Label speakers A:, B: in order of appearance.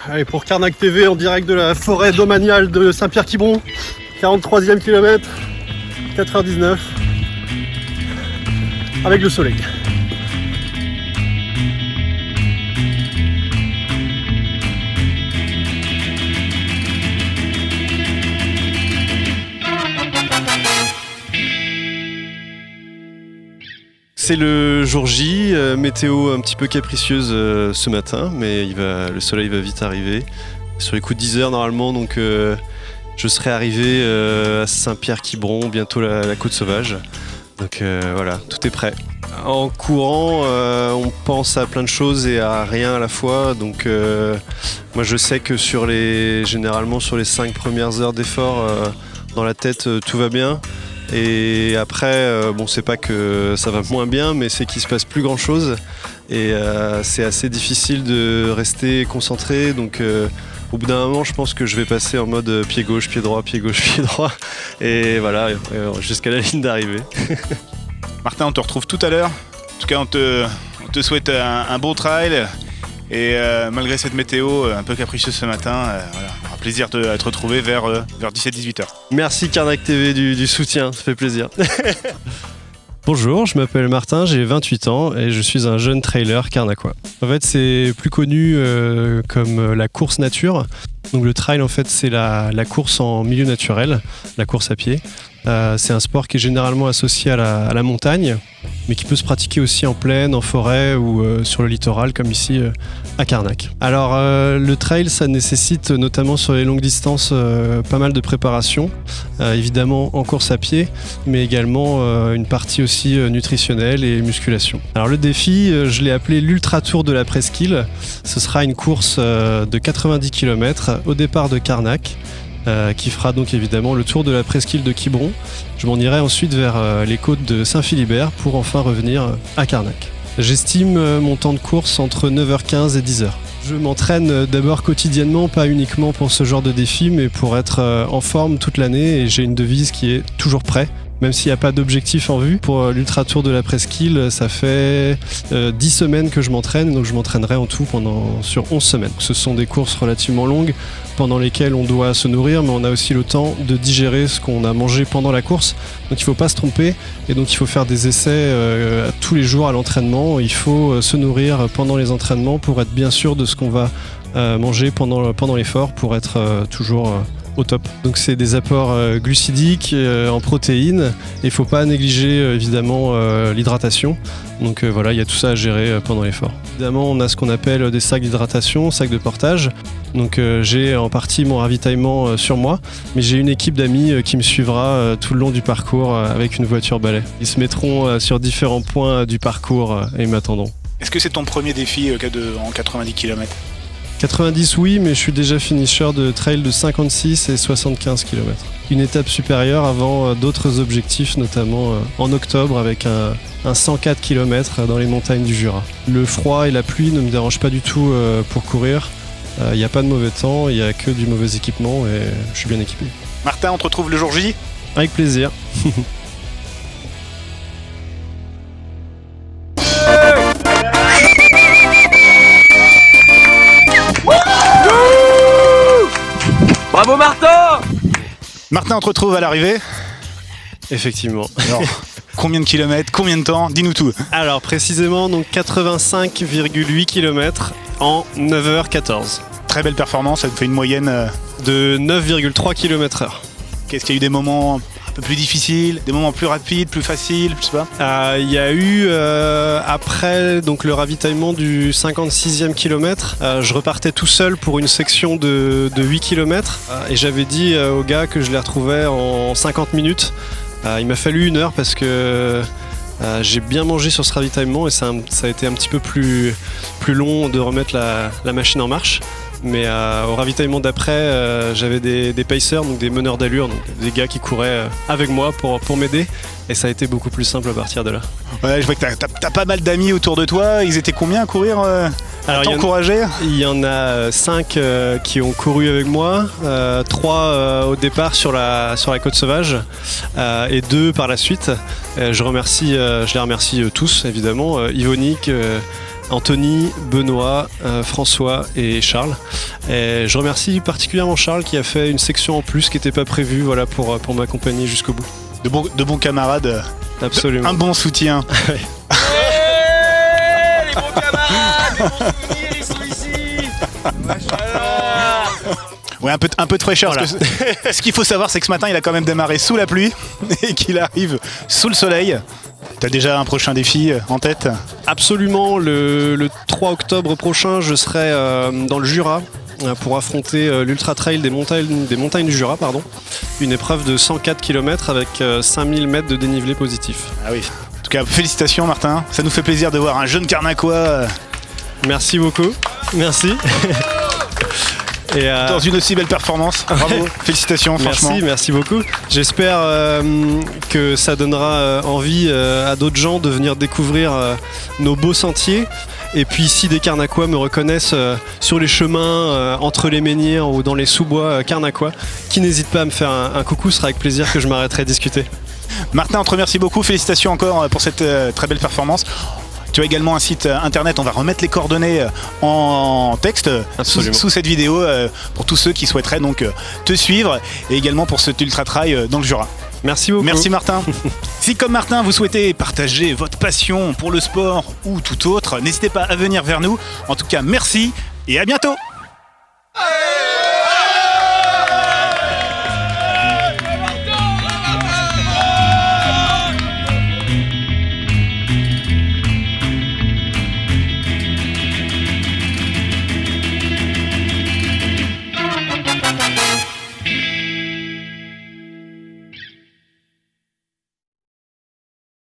A: Allez, pour Carnac TV en direct de la forêt domaniale de Saint-Pierre-Quiberon, 43e kilomètre, 4h19, avec le soleil. C'est le jour J, météo un petit peu capricieuse ce matin, mais le soleil va vite arriver. Sur les coups de 10h normalement, donc je serai arrivé à Saint-Pierre-Quiberon, bientôt la côte sauvage. Donc voilà, tout est prêt. En courant, on pense à plein de choses et à rien à la fois. Donc moi je sais que généralement sur les 5 premières heures d'effort, dans la tête tout va bien. Et après, c'est pas que ça va moins bien, mais c'est qu'il se passe plus grand chose. Et c'est assez difficile de rester concentré. Donc au bout d'un moment, je pense que je vais passer en mode pied gauche, pied droit, pied gauche, pied droit. Et voilà, jusqu'à la ligne d'arrivée.
B: Martin, on te retrouve tout à l'heure. En tout cas, on te souhaite un bon trail. Et malgré cette météo un peu capricieuse ce matin, voilà, on aura plaisir de te retrouver vers 17-18h.
A: Merci Carnac TV du soutien, ça fait plaisir. Bonjour, je m'appelle Martin, j'ai 28 ans et je suis un jeune trailer carnacois. En fait, c'est plus connu comme la course nature. Donc le trail, en fait, c'est la course en milieu naturel, la course à pied. C'est un sport qui est généralement associé à la montagne, mais qui peut se pratiquer aussi en plaine, en forêt ou sur le littoral, comme ici à Carnac. Alors le trail, ça nécessite notamment sur les longues distances pas mal de préparation, évidemment en course à pied, mais également une partie aussi nutritionnelle et musculation. Alors le défi, je l'ai appelé l'Ultra Tour de la Presqu'île. Ce sera une course de 90 km au départ de Carnac, qui fera donc évidemment le tour de la presqu'île de Quiberon. Je m'en irai ensuite vers les côtes de Saint-Philibert pour enfin revenir à Carnac. J'estime mon temps de course entre 9h15 et 10h. Je m'entraîne d'abord quotidiennement, pas uniquement pour ce genre de défi, mais pour être en forme toute l'année, et j'ai une devise qui est toujours prêt. Même s'il n'y a pas d'objectif en vue. Pour l'Ultra Tour de la Presqu'île, ça fait 10 semaines que je m'entraîne, donc je m'entraînerai en tout sur 11 semaines. Ce sont des courses relativement longues pendant lesquelles on doit se nourrir, mais on a aussi le temps de digérer ce qu'on a mangé pendant la course. Donc il ne faut pas se tromper, et donc il faut faire des essais tous les jours à l'entraînement. Il faut se nourrir pendant les entraînements pour être bien sûr de ce qu'on va manger pendant l'effort, pour être toujours au top. Donc c'est des apports glucidiques en protéines, et il ne faut pas négliger évidemment l'hydratation. Donc voilà, il y a tout ça à gérer pendant l'effort. Évidemment, on a ce qu'on appelle des sacs d'hydratation, sacs de portage. Donc j'ai en partie mon ravitaillement sur moi, mais j'ai une équipe d'amis qui me suivra tout le long du parcours avec une voiture balai. Ils se mettront sur différents points du parcours et m'attendront.
B: Est-ce que c'est ton premier défi en 90 km ?
A: 90 oui, mais je suis déjà finisher de trail de 56 et 75 km. Une étape supérieure avant d'autres objectifs, notamment en octobre avec un 104 km dans les montagnes du Jura. Le froid et la pluie ne me dérangent pas du tout pour courir. Il n'y a pas de mauvais temps, il n'y a que du mauvais équipement et je suis bien équipé.
B: Martin, on te retrouve le jour J ?
A: Avec plaisir.
C: Bravo Martin!
B: Martin, on te retrouve à l'arrivée.
A: Effectivement.
B: Alors, combien de kilomètres, combien de temps? Dis-nous tout.
A: Alors précisément donc 85,8 km en 9h14.
B: Très belle performance, ça te fait une moyenne
A: de 9,3 km/h.
B: Qu'est-ce qu'il y a eu des moments un peu plus difficiles, des moments plus rapides, plus faciles, je sais pas?
A: Il y a eu après donc le ravitaillement du 56e kilomètre, je repartais tout seul pour une section de 8 km et j'avais dit au gars que je les retrouvais en 50 minutes. Il m'a fallu 1 heure parce que j'ai bien mangé sur ce ravitaillement et ça a été un petit peu plus long de remettre la machine en marche. Mais au ravitaillement d'après, j'avais des pacers, donc des meneurs d'allure, donc des gars qui couraient avec moi pour m'aider. Et ça a été beaucoup plus simple à partir de là.
B: Ouais, je vois que t'as pas mal d'amis autour de toi. Ils étaient combien à courir à t'encourager ?
A: Il y en a 5 qui ont couru avec moi, 3 au départ sur la côte sauvage et 2 par la suite. Je les remercie tous, évidemment. Yvonique, Anthony, Benoît, François et Charles. Et je remercie particulièrement Charles qui a fait une section en plus qui n'était pas prévue pour m'accompagner jusqu'au bout.
B: De bons camarades.
A: Absolument.
B: Un bon soutien.
C: Les bons camarades, les bons souvenirs, ils sont ici. Voilà.
B: Ouais, un peu de fraîcheur.
A: Voilà.
B: Parce que ce qu'il faut savoir, c'est que ce matin, il a quand même démarré sous la pluie et qu'il arrive sous le soleil. T'as déjà un prochain défi en tête?
A: Absolument, le 3 octobre prochain, je serai dans le Jura pour affronter l'Ultra Trail des montagnes du Jura, une épreuve de 104 km avec 5000 mètres de dénivelé positif.
B: Ah oui. En tout cas, félicitations Martin. Ça nous fait plaisir de voir un jeune Carnacois.
A: Merci beaucoup. Merci. Et
B: dans une aussi belle performance. Bravo, félicitations, franchement.
A: Merci beaucoup. J'espère que ça donnera envie à d'autres gens de venir découvrir nos beaux sentiers. Et puis si des Carnacois me reconnaissent sur les chemins, entre les menhirs ou dans les sous-bois carnacois, qui n'hésitent pas à me faire un coucou, ce sera avec plaisir que je m'arrêterai à discuter.
B: Martin, on te remercie beaucoup. Félicitations encore pour cette très belle performance. Tu as également un site internet, on va remettre les coordonnées en texte sous cette vidéo pour tous ceux qui souhaiteraient donc te suivre et également pour cet ultra trail dans le Jura.
A: Merci beaucoup.
B: Merci Martin. Si comme Martin vous souhaitez partager votre passion pour le sport ou tout autre, n'hésitez pas à venir vers nous. En tout cas, merci et à bientôt.